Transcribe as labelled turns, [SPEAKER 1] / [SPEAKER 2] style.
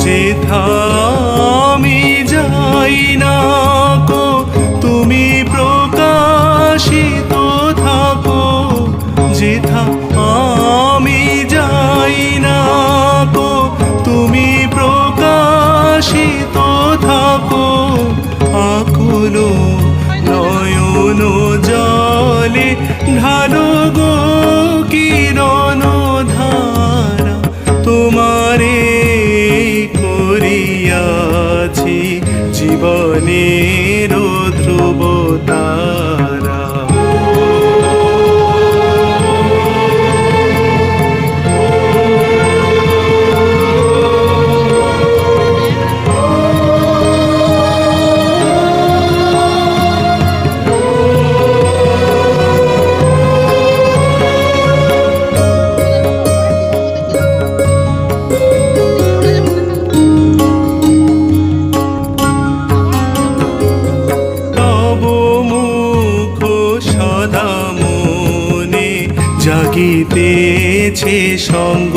[SPEAKER 1] যেথা আমি যাই না কো তুমি প্রকাশিত থাকো, যেথা আমি যাই না কো তুমি প্রকাশিত থাকো। আকুল নয়ন জলে ঢালো গো কিরণ ধারা, তোমারে করিয়াছি জীবনের ধ্রুব তারা। জাগিতেছে সঙ্গ